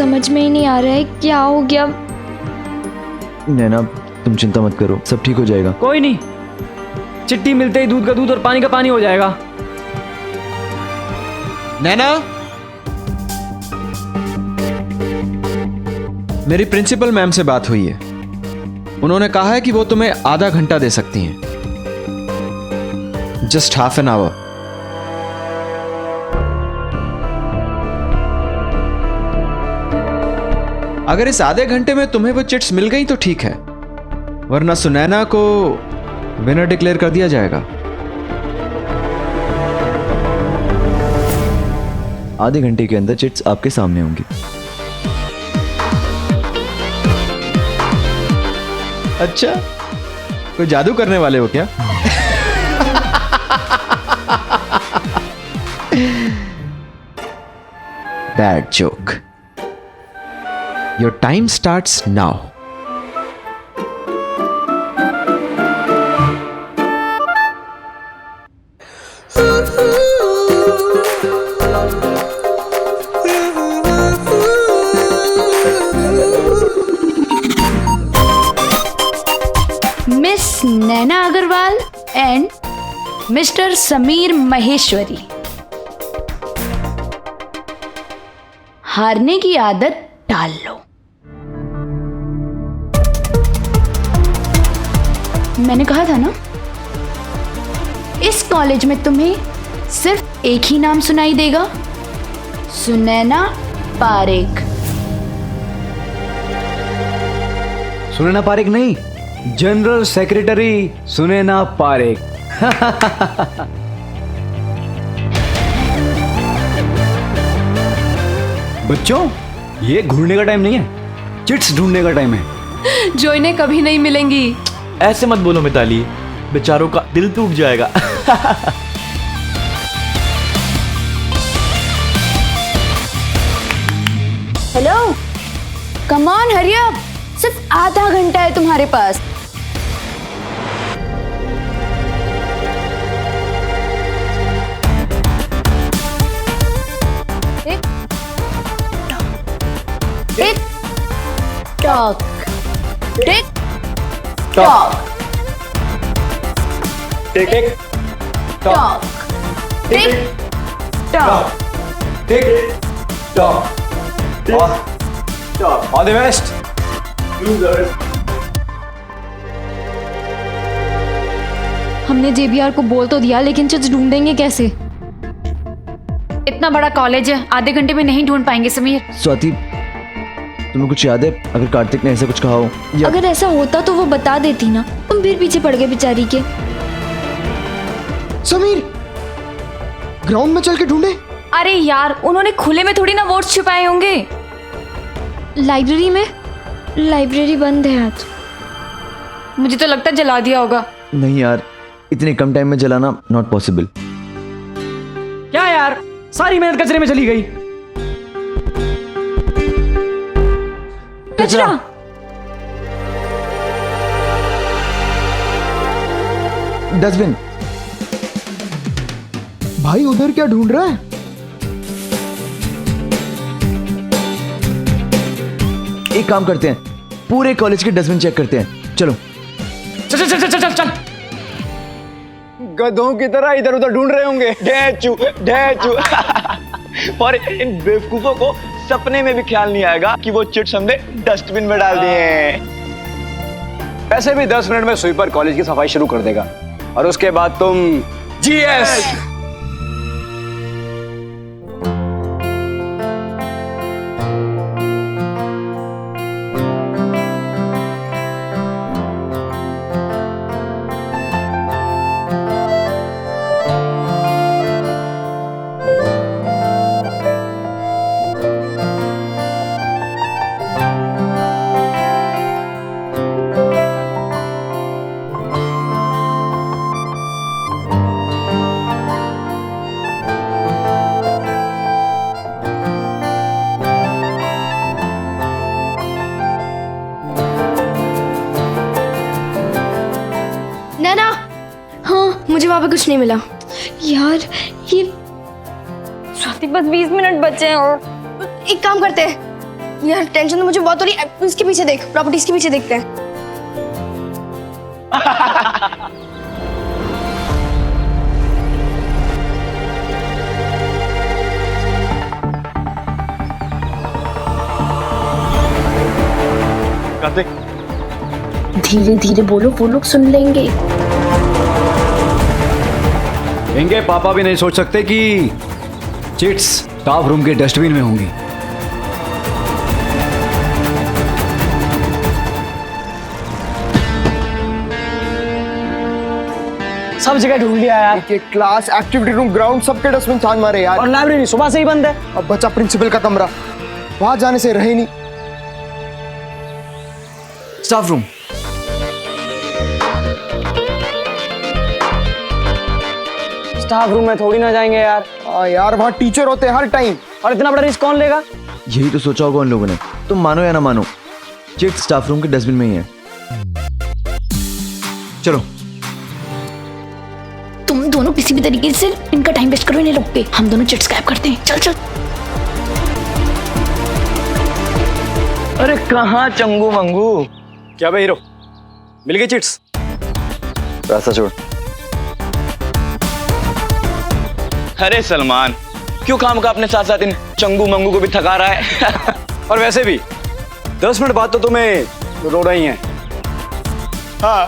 समझ में ही नहीं आ रहा है क्या हो गया। नैना तुम चिंता मत करो, सब ठीक हो जाएगा। कोई नहीं, चिट्ठी मिलते ही दूध का दूध और पानी का पानी हो जाएगा। नैना, मेरी प्रिंसिपल मैम से बात हुई है। उन्होंने कहा है कि वो तुम्हें आधा घंटा दे सकती हैं, जस्ट हाफ एन आवर। अगर इस आधे घंटे में तुम्हें वो चिट्स मिल गई तो ठीक है, वरना सुनैना को विनर डिक्लेयर कर दिया जाएगा। आधे घंटे के अंदर चिट्स आपके सामने होंगी। अच्छा, कोई जादू करने वाले हो क्या? Bad joke. Your time starts now. Miss Naina Agarwal and mister Sameer Maheshwari, हारने की आदत डाल लो। मैंने कहा था ना, इस कॉलेज में तुम्हें सिर्फ एक ही नाम सुनाई देगा, सुनैना पारेख। सुनैना पारेख नहीं, जनरल सेक्रेटरी सुनैना पारेख। बच्चों, ये घूरने का टाइम नहीं है, चिट्स ढूंढने का टाइम है। जो इन्हें कभी नहीं मिलेंगी। ऐसे मत बोलो मिताली, बेचारों का दिल टूट जाएगा। Hello, come on hurry up, सिर्फ आधा घंटा है तुम्हारे पास। Tick tock, tick tock, tick tock, tick tock. All the best. हमने जेबीआर को बोल तो दिया, लेकिन चिट्स ढूंढेंगे कैसे? इतना बड़ा कॉलेज है, आधे घंटे में नहीं ढूंढ पाएंगे समीर। स्वाति, तुम्हें कुछ याद है अगर कार्तिक ने ऐसा कुछ कहा हो या अगर ऐसा होता तो वो बता देती ना, तुम फिर पीछे पड़ गए बेचारी के। समीर, ग्राउंड में चल के ढूंढे। अरे यार, उन्होंने खुले में थोड़ी ना वोट्स छुपाए होंगे। लाइब्रेरी में? लाइब्रेरी बंद है आज। मुझे तो लगता है जला दिया होगा। नहीं यार, इतने कम टाइम में जलाना नॉट पॉसिबल। क्या यार, सारी मेहनत कचरे में चली गई। कचरा। डस्टबिन। भाई उधर क्या ढूंढ रहा है? एक काम करते हैं, पूरे कॉलेज के डस्टबिन चेक करते हैं। चलो चल चल चल चल चल चल। गधों की तरह इधर उधर ढूंढ रहे होंगे। ढेचू ढेचू। और इन बेवकूफों को सपने में भी ख्याल नहीं आएगा कि वो चिट्स हमने डस्टबिन में डाल दिए हैं। वैसे भी 10 मिनट में स्वीपर कॉलेज की सफाई शुरू कर देगा और उसके बाद तुम जीएस। नैना, हाँ मुझे वहां पे कुछ नहीं मिला यार। ये स्वाति, बस 20 मिनट बचे हैं और एक काम करते हैं, यार टेंशन तो मुझे बहुत हो रही है। इसके पीछे देख, प्रॉपर्टीज के पीछे देखते हैं। कार्तिक, धीरे धीरे बोलो, वो लोग सुन लेंगे। इनके पापा भी नहीं सोच सकते कि चिट्स स्टाफ रूम के डस्टबिन में होंगी। सब जगह ढूंढ लिया यार। क्लास, एक्टिविटी रूम, ग्राउंड, सबके डस्टबिन छान मारे यार। और लाइब्रेरी सुबह से ही बंद है। अब बचा प्रिंसिपल का कमरा, वहां जाने से रहे नहीं। स्टाफ रूम, स्टाफ रूम में थोड़ी ना जाएंगे यार। हाँ यार, वहाँ टीचर होते हैं हर टाइम। और इतना बड़ा रिस्क कौन लेगा? यही तो सोचा होगा उन लोगों ने। तुम मानो या ना मानो, चिट्स स्टाफ रूम के डस्टबिन में ही है। चलो। तुम दोनों किसी भी तरीके से इनका टाइम वेस्ट करो, इन्हें रोक के हम दोनों चिट्स गायब करते हैं। चल चल। अरे कहाँ चंगू मंगू? क्या भाई हीरो, मिल गई चिट्स? पैसा छोड़। अरे सलमान, क्यों काम का अपने साथ साथ इन चंगू मंगू को भी थका रहा है? और वैसे भी 10 मिनट बाद तो तुम्हें रो रही हैं। हाँ।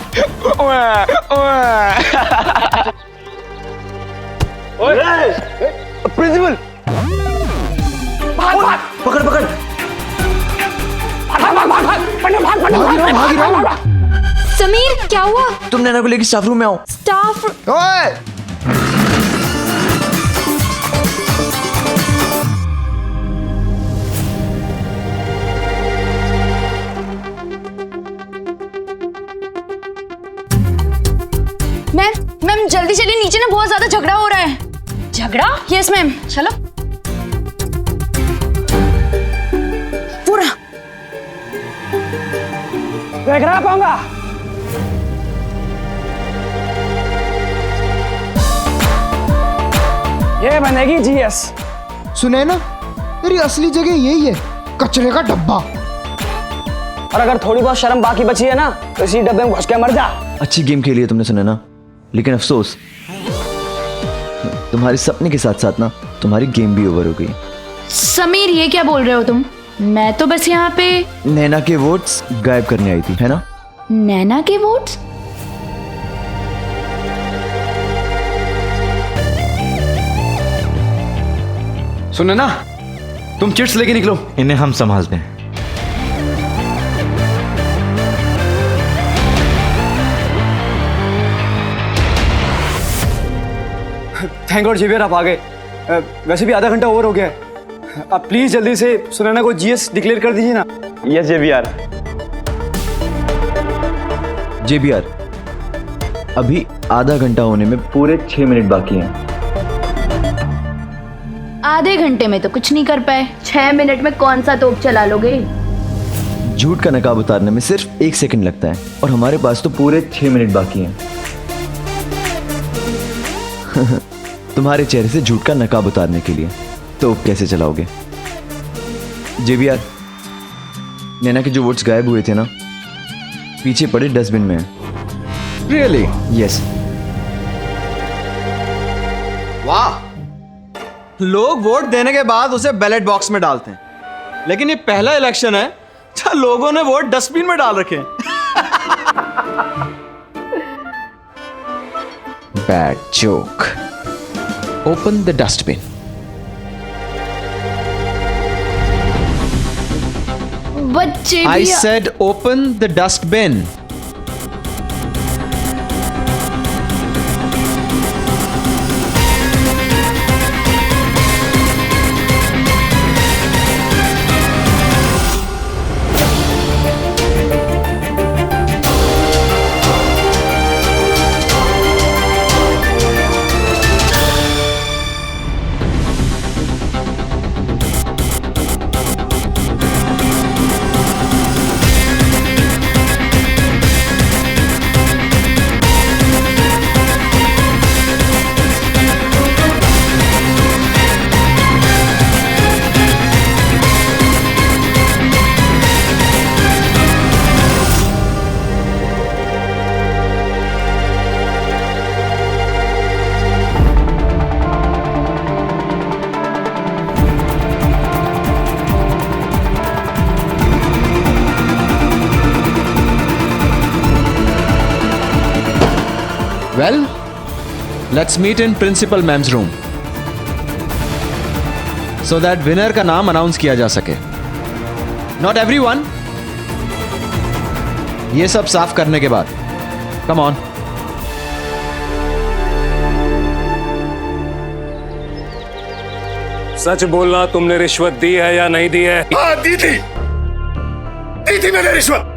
प्रिंसिपल, पकड़ पकड़। भाग ही रहा हूँ। समीर क्या हुआ? तुम नैना को लेकर स्टाफ रूम में आओ। स्टाफ ओए! मैम जल्दी चलिए, नीचे ना बहुत ज्यादा झगड़ा हो रहा है। झगड़ा? Yes ma'am. चलो। पूरा देख रहा पाऊंगा। ये बनेगी जीएस। सुने ना, तेरी असली जगह यही है, कचरे का डब्बा। और अगर थोड़ी बहुत शर्म बाकी बची है ना, तो इसी डब्बे में घुस के मर जा। अच्छी गेम खेली है तुमने सुने ना, लेकिन अफसोस तुम्हारे सपने के साथ साथ ना तुम्हारी गेम भी ओवर हो गई। समीर ये क्या बोल रहे हो तुम? मैं तो बस यहाँ पे नैना के वोट्स गायब करने आई थी, है ना? नैना के वोट्स? सुने ना, तुम चिट्स लेके निकलो। इन्हें हम संभालते हैं। थैंक गॉड जेवियर आप आ गए। वैसे भी आधा घंटा ओवर हो गया है। आप प्लीज जल्दी से सुनैना को जीएस डिक्लेयर कर दीजिए ना। Yes JVR. जेबीआर, अभी आधा घंटा होने में पूरे 6 मिनट बाकी हैं। आधे घंटे में तो कुछ नहीं कर पाए, 6 मिनट में कौन सा तोप चला लोगे? झूठ का नकाब उतारने में सिर्फ 1 सेकंड लगता है और हमारे पास तो पूरे 6 मिनट बाकी हैं। तुम्हारे चेहरे से झूठ का नकाब उतारने के लिए तो कैसे चलाओगे? जेबीआर, नैना के जो वोट्स गायब हुए थे ना, पीछे पड़े डस्टबिन में है। रियली? यस। वाह! लोग वोट देने के बाद उसे बैलेट बॉक्स में डालते हैं, लेकिन ये पहला इलेक्शन है जहां लोगों ने वोट डस्टबिन में डाल रखे हैं। Bad joke. Open the dustbin. बच्चे I said open the dustbin. Well, let's meet in principal ma'am's room so that winner का नाम अनाउंस किया जा सके। Not everyone. ये सब साफ करने के बाद कम ऑन। सच बोलना, तुमने रिश्वत दी है या नहीं दी है? हाँ, दी थी मैंने रिश्वत।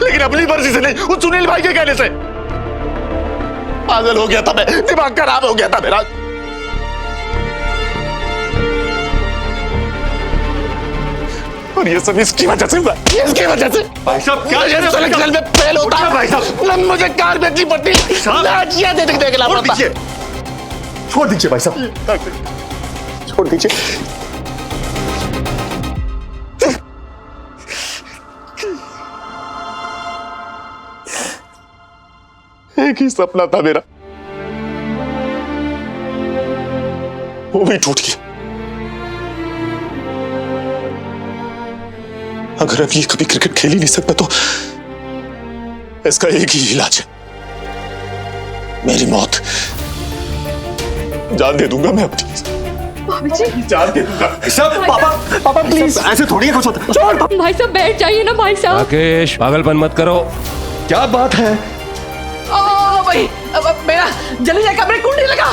लेकिन अपनी मर्जी से नहीं, उस सुनील भाई के कहने से। पागल हो गया था मैं, दिमाग खराब हो गया था मेरा। और ये सब इसकी वजह से हुआ, इसकी वजह से। भाई साहब क्या सिलेक्शन में फेल होता भाई साहब, मुझे कार बेचनी पड़ती, लाठियां दे के ला पड़ता। छोड़ दीजिए भाई साहब, छोड़ दीजिए। एक ही सपना था मेरा, वो भी टूट गया। अगर अब ये कभी क्रिकेट खेल ही नहीं सकता तो इसका एक ही इलाज है, मेरी मौत। जान दे दूंगा मैं अपनी, भाभी जी जान दे दूंगा। सब पापा प्लीज, ऐसे थोड़ी कुछ होता। भाई साहब बैठ जाइए ना भाई साहब। राकेश, पागलपन मत करो। क्या बात है? भाई मेरा जल्दी जाकर कमरे कुंडी लगा,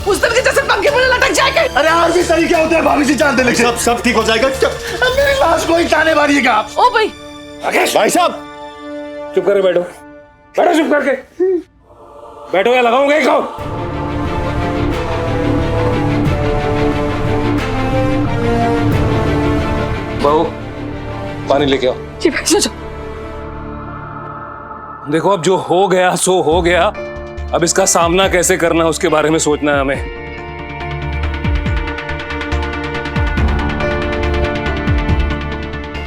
उस तरह के जैसे पंखे में लटक जाएंगे। अरे आज भी सही क्या होता है भाभी जी, जान दे। लेकिन सब ठीक हो जाएगा। मेरी लाश को ही ताने मारिएगा आप। ओ भाई राकेश भाई साहब, चुप करके बैठो, बैठो चुप करके बैठो या लगाऊंगा एक और। बहू, पानी लेके आओ। जी भाई साहब। देखो, अब जो हो गया सो हो गया, अब इसका सामना कैसे करना है उसके बारे में सोचना है हमें।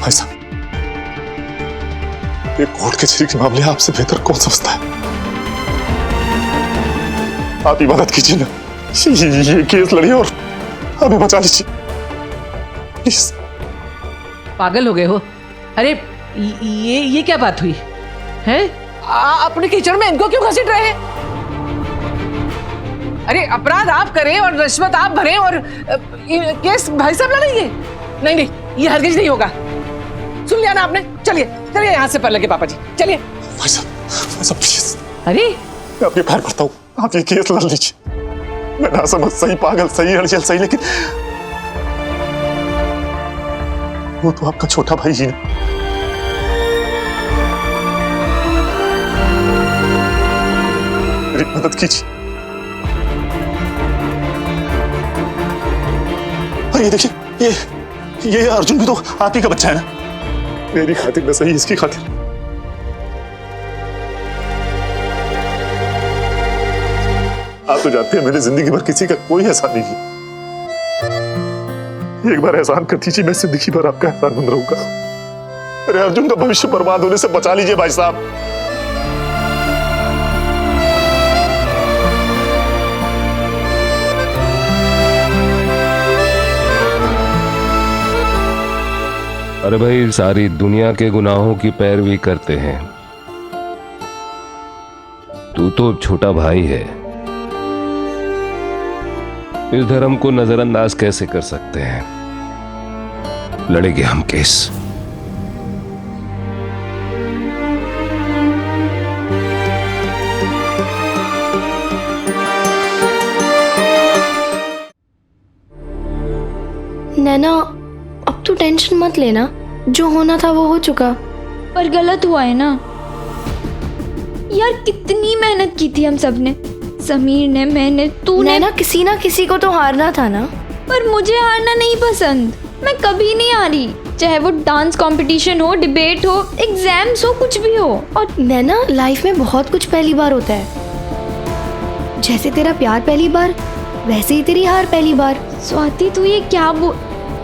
भाई साहब, ये कोर्ट कचहरी के मामले आपसे बेहतर कौन समझता है? आप ही मदद कीजिए ना, ये केस लड़िए और हमें बचा लीजिए प्लीज। पागल हो गए हो? अरे ये क्या बात हुई है? अपने कीचड़ में इनको क्यों घसीट रहे हैं? अरे अपराध आप करें और रिश्वत आप भरें और केस भाई साहब लड़ेंगे? नहीं, ये हरगिज नहीं होगा। सुन लिया ना आपने? चलिए चलिए यहाँ से पर लगे पापा जी, चलिए। भाई साहब प्लीज, अरे मैं आपके पैर पड़ता हूँ, आप ये केस लड़ लीजिए। मैं ना समझ सही, पागल सही, हड़चल सही, लेकिन वो तो आपका छोटा भाई ही ना। मेरी मदद कीजिए। और ये देखिए, ये अर्जुन भी तो आप ही का बच्चा है ना। मेरी खातिर न सही, इसकी खातिर। आप तो जानते हैं मैंने जिंदगी भर किसी का कोई एहसान नहीं किया। एक बार एहसान कर दीजिए, मैं जिंदगी भर आपका एहसानमंद रहूंगा। अरे अर्जुन का भविष्य बर्बाद होने से बचा लीजिए भाई साहब। अरे भाई, सारी दुनिया के गुनाहों की पैरवी करते हैं, तू तो छोटा भाई है, इस धर्म को नजरअंदाज कैसे कर सकते हैं? लड़ेंगे हम केस। नैना, अब तू टेंशन मत लेना, जो होना था वो हो चुका। पर गलत हुआ है ना यार, कितनी मेहनत की थी हम सब ने, समीर ने, मैंने, तूने। नैना, किसी ना किसी को तो हारना था ना। पर मुझे हारना नहीं पसंद, मैं कभी नहीं हारी, चाहे वो डांस कंपटीशन हो, डिबेट हो, एग्जाम्स हो, कुछ भी हो। और नैना, लाइफ में बहुत कुछ पहली बार होता है। जैसे तेरा प्यार पहली बार, वैसे ही तेरी हार पहली बार। स्वाति, तू ये क्या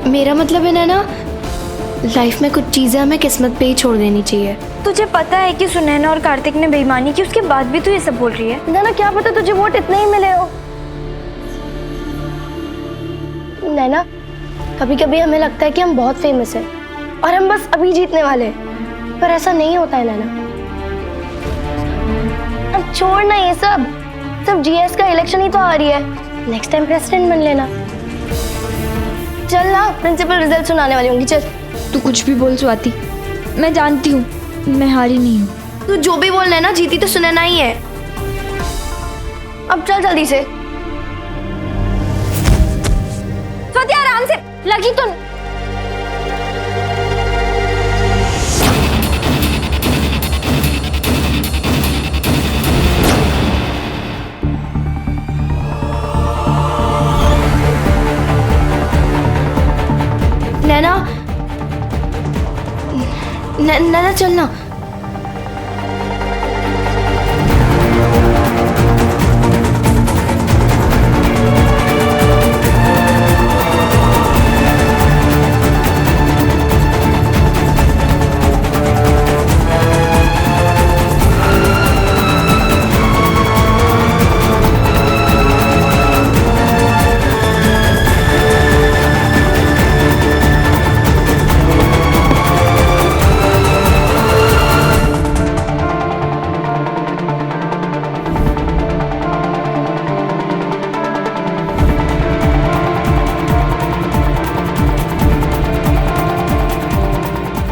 मेरा मतलब है नैना, लाइफ में कुछ चीजें हमें किस्मत पे ही छोड़ देनी चाहिए। तुझे पता है कि सुनैना और कार्तिक ने बेईमानी की, उसके बाद भी तू ये सब बोल रही है? नैना, क्या पता तुझे वोट इतने ही मिले हो। नैना, कभी कभी हमें लगता है कि हम बहुत फेमस हैं, और हम बस अभी जीतने वाले हैं। पर ऐसा नहीं होता है नैना। अब छोड़ ना ये सब जीएस का इलेक्शन ही तो आ रही है। नेक्स्ट टाइम प्रेसिडेंट बन लेना। चल ना, प्रिंसिपल रिजल्ट सुनाने वाली होंगी। चल। तू कुछ भी बोल स्वाति, मैं जानती हूँ मैं हारी नहीं हूँ। तू जो भी बोल लेना, जीती तो सुनैना ही है। अब चल जल्दी से। स्वाति आराम से, लगी तो नैना, नैना चलना।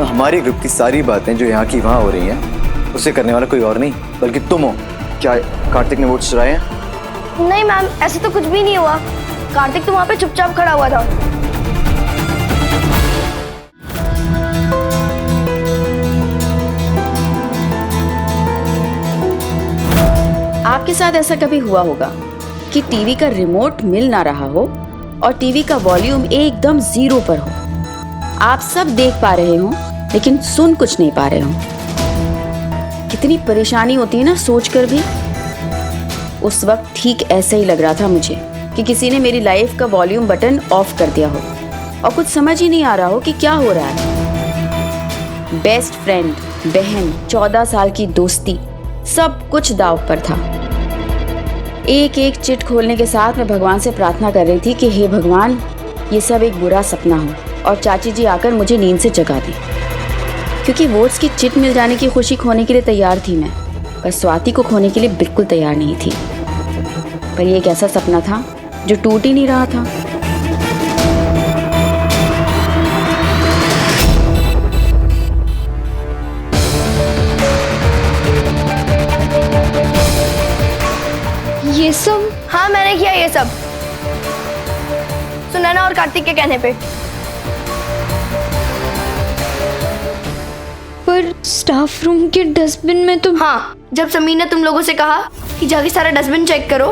हमारी ग्रुप की सारी बातें जो यहाँ की वहाँ हो रही हैं, उसे करने वाला कोई और नहीं बल्कि तुम हो। क्या कार्तिक ने वोट चुराए हैं? नहीं मैम, ऐसे तो कुछ भी नहीं हुआ। कार्तिक तो वहाँ पे चुपचाप खड़ा हुआ था। आपके साथ ऐसा कभी हुआ होगा कि टीवी का रिमोट मिल ना रहा हो और टीवी का वॉल्यूम एकदम 0 पर हो। आप सब देख पा रहे हो लेकिन सुन कुछ नहीं पा रहे हो। कितनी परेशानी होती है ना सोचकर भी। उस वक्त ठीक ऐसा ही लग रहा था मुझे कि किसी ने मेरी लाइफ का वॉल्यूम बटन ऑफ कर दिया हो और कुछ समझ ही नहीं आ रहा हो कि क्या हो रहा है। बेस्ट फ्रेंड, बहन, 14 साल की दोस्ती, सब कुछ दांव पर था। एक एक चिट खोलने के साथ मैं भगवान से प्रार्थना कर रही थी कि हे भगवान, ये सब एक बुरा सपना हो और चाची जी आकर मुझे नींद से जगा दें। क्योंकि वोट्स की चिट मिल जाने की खुशी खोने के लिए तैयार थी मैं, पर स्वाति को खोने के लिए बिल्कुल तैयार नहीं थी। पर ये एक ऐसा सपना था जो टूट ही नहीं रहा था। ये सब? हाँ मैंने किया ये सब, सुनैना और कार्तिक के कहने पे। पर स्टाफ रूम के डस्टबिन में तो। हाँ, जब समीर ने तुम लोगों से कहा कि जाके सारा डस्टबिन चेक करो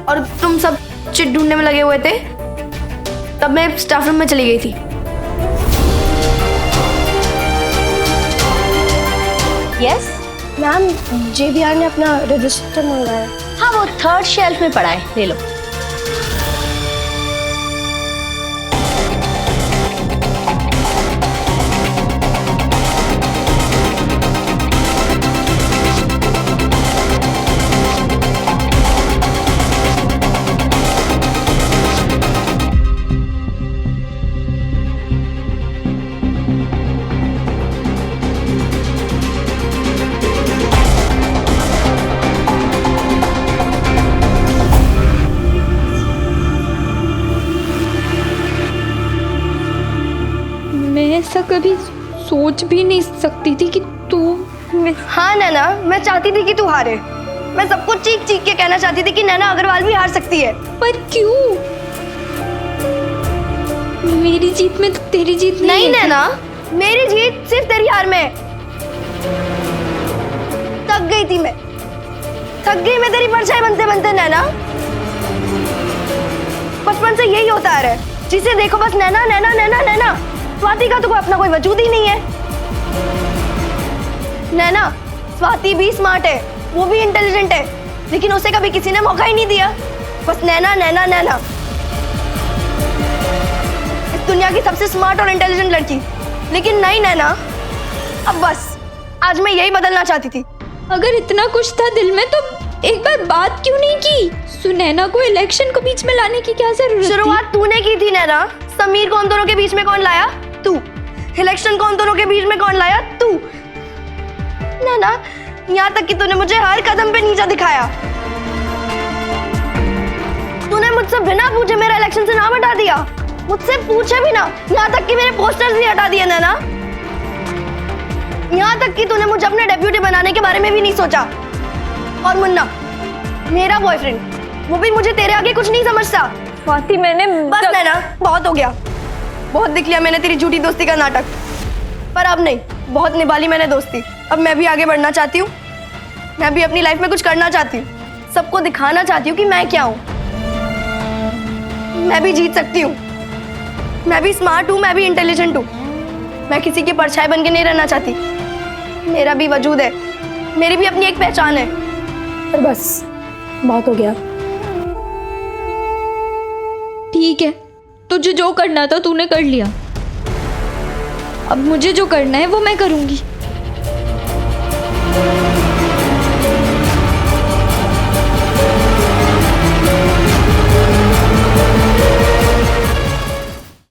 और तुम सब चिट ढूंढने में लगे हुए थे, तब मैं स्टाफ रूम में चली गई थी। यस मैम, जेबीआर ने अपना रजिस्टर मंगाया। हाँ, वो 3rd शेल्फ में पड़ा है, ले लो। ऐसा कभी सोच भी नहीं सकती थी कि तू। हाँ नैना, मैं चाहती थी कि तू हारे। मैं सबको चीख चीख के कहना चाहती थी कि नैना अग्रवाल भी हार सकती है। पर क्यों? मेरी जीत में तो तेरी जीत नहीं नैना, मेरी जीत सिर्फ तेरी हार में। थक गई थी मैं, थक गई मैं तेरी परछाई बनते बनते नैना। बचपन से यही होता आ रहा है, जिसे देखो बस नैना नैना नैना नैना। स्वाति का तो कोई अपना कोई वजूद ही नहीं है। नैना, स्वाति भी स्मार्ट है, वो भी इंटेलिजेंट है, लेकिन उसे कभी किसी ने मौका ही नहीं दिया। बस नैना नैना नैना, इस दुनिया की सबसे स्मार्ट और इंटेलिजेंट लड़की। लेकिन नहीं नैना, अब बस आज मैं यही बदलना चाहती थी। अगर इतना कुछ था दिल में तो एक बार बात क्यों नहीं की? सुनैना को इलेक्शन को बीच में लाने की क्या जरूरत थी? शुरुआत तूने की थी नैना, समीर को उन दोनों के बीच में कौन लाया? तू। इलेक्शन को उन दोनों के बीच में कौन लाया? तू। नैना, यहाँ तक कि तूने मुझे हर कदम पे नीचा दिखाया। तूने मुझसे बिना पूछे मेरा इलेक्शन से नाम हटा दिया, मुझसे पूछे भी ना, यहाँ तक कि मेरे पोस्टर्स भी हटा दिए नैना। यहाँ तक कि तूने मुझे अपने डेप्यूटी बनाने के बारे में भी नहीं सोचा। और मुन्ना, मेरा बॉयफ्रेंड, वो भी मुझे तेरे आगे कुछ नहीं समझता। स्वाति मैंने बस नैना, बहुत हो गया। बहुत देख लिया मैंने तेरी झूठी दोस्ती का नाटक, पर अब नहीं, बहुत निभा ली मैंने दोस्ती। अब मैं भी आगे बढ़ना चाहती हूँ, मैं भी अपनी लाइफ में कुछ करना चाहती हूँ, सबको दिखाना चाहती हूँ कि मैं क्या हूँ। मैं भी जीत सकती हूँ, मैं भी स्मार्ट हूँ, मैं भी इंटेलिजेंट हूँ। मैं किसी की परछाई बन के नहीं रहना चाहती। मेरा भी वजूद है, मेरी भी अपनी एक पहचान है। पर बस बहुत हो गया। ठीक है, तुझे जो करना था तूने कर लिया, अब मुझे जो करना है वो मैं करूंगी।